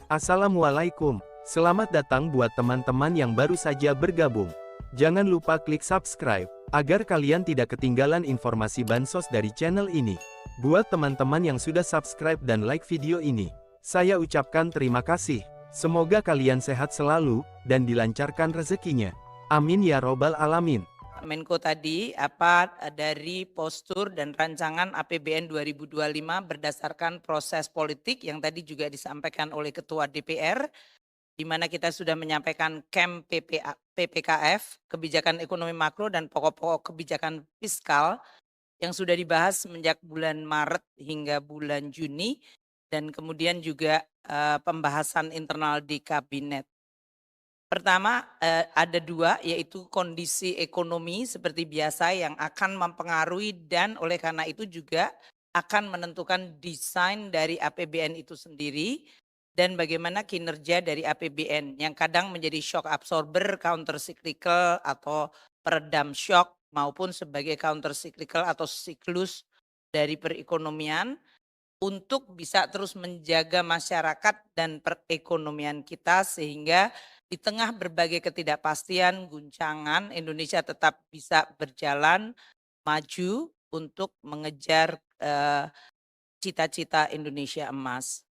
Assalamualaikum, selamat datang buat teman-teman yang baru saja bergabung. Jangan lupa klik subscribe, agar kalian tidak ketinggalan informasi bansos dari channel ini. Buat teman-teman yang sudah subscribe dan like video ini, saya ucapkan terima kasih. Semoga kalian sehat selalu, dan dilancarkan rezekinya. Amin ya robbal alamin. Menko tadi dari postur dan rancangan APBN 2025 berdasarkan proses politik yang tadi juga disampaikan oleh Ketua DPR, di mana kita sudah menyampaikan PPKF, kebijakan ekonomi makro dan pokok-pokok kebijakan fiskal yang sudah dibahas semenjak bulan Maret hingga bulan Juni, dan kemudian juga pembahasan internal di kabinet. Pertama, ada dua, yaitu kondisi ekonomi seperti biasa yang akan mempengaruhi dan oleh karena itu juga akan menentukan desain dari APBN itu sendiri dan bagaimana kinerja dari APBN yang kadang menjadi shock absorber, counter cyclical atau peredam shock maupun sebagai counter cyclical atau siklus dari perekonomian untuk bisa terus menjaga masyarakat dan perekonomian kita sehingga di tengah berbagai ketidakpastian, guncangan, Indonesia tetap bisa berjalan maju untuk mengejar cita-cita Indonesia emas.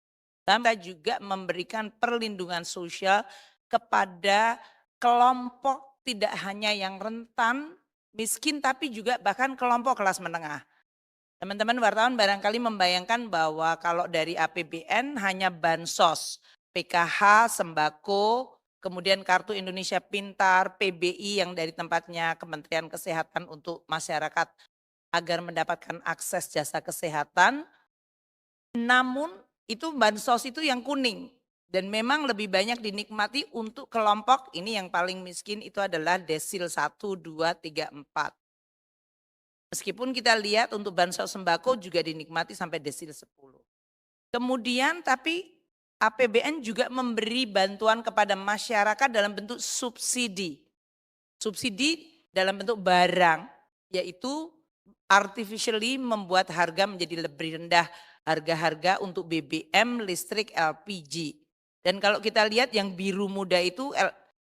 Kita juga memberikan perlindungan sosial kepada kelompok tidak hanya yang rentan, miskin, tapi juga bahkan kelompok kelas menengah. Teman-teman wartawan barangkali membayangkan bahwa kalau dari APBN hanya bansos, PKH, sembako, kemudian Kartu Indonesia Pintar, PBI yang dari tempatnya Kementerian Kesehatan untuk masyarakat agar mendapatkan akses jasa kesehatan. Namun itu bansos itu yang kuning dan memang lebih banyak dinikmati untuk kelompok ini yang paling miskin itu adalah desil 1, 2, 3, 4. Meskipun kita lihat untuk bansos sembako juga dinikmati sampai desil 10. Kemudian tapi APBN juga memberi bantuan kepada masyarakat dalam bentuk subsidi. Subsidi dalam bentuk barang, yaitu artificially membuat harga menjadi lebih rendah. Harga-harga untuk BBM, listrik, LPG. Dan kalau kita lihat yang biru muda itu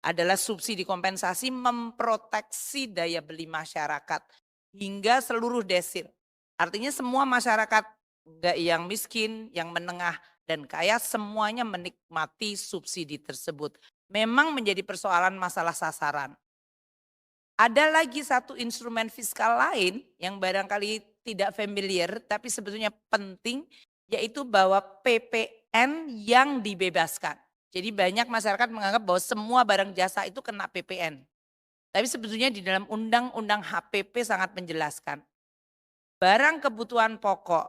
adalah subsidi kompensasi memproteksi daya beli masyarakat hingga seluruh desil. Artinya semua masyarakat, enggak yang miskin, yang menengah, dan kaya semuanya menikmati subsidi tersebut. Memang menjadi persoalan masalah sasaran. Ada lagi satu instrumen fiskal lain yang barangkali tidak familiar tapi sebetulnya penting, yaitu bahwa PPN yang dibebaskan. Jadi banyak masyarakat menganggap bahwa semua barang jasa itu kena PPN. Tapi sebetulnya di dalam Undang-Undang HPP sangat menjelaskan. Barang kebutuhan pokok,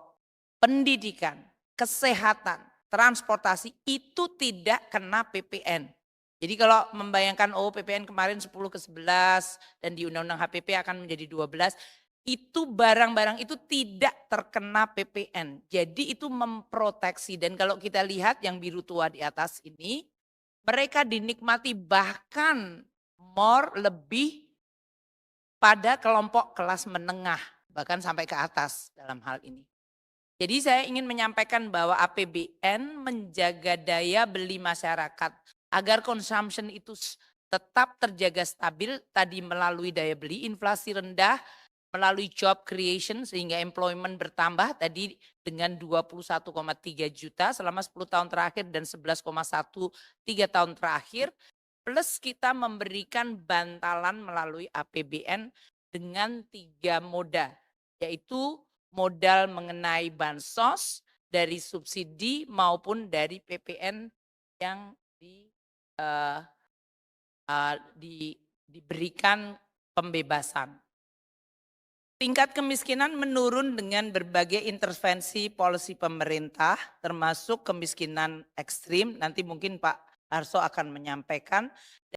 pendidikan, kesehatan, transportasi itu tidak kena PPN. Jadi kalau membayangkan PPN kemarin 10 ke 11 dan di Undang-Undang HPP akan menjadi 12, itu barang-barang itu tidak terkena PPN. Jadi itu memproteksi dan kalau kita lihat yang biru tua di atas ini, mereka dinikmati bahkan lebih pada kelompok kelas menengah bahkan sampai ke atas dalam hal ini. Jadi saya ingin menyampaikan bahwa APBN menjaga daya beli masyarakat agar consumption itu tetap terjaga stabil tadi melalui daya beli, inflasi rendah, melalui job creation sehingga employment bertambah tadi dengan 21,3 juta selama 10 tahun terakhir dan 11,1 3 tahun terakhir. Plus kita memberikan bantalan melalui APBN dengan 3 moda, yaitu modal mengenai bansos, dari subsidi maupun dari PPN yang diberikan pembebasan. Tingkat kemiskinan menurun dengan berbagai intervensi polisi pemerintah termasuk kemiskinan ekstrim, nanti mungkin Pak Arso akan menyampaikan.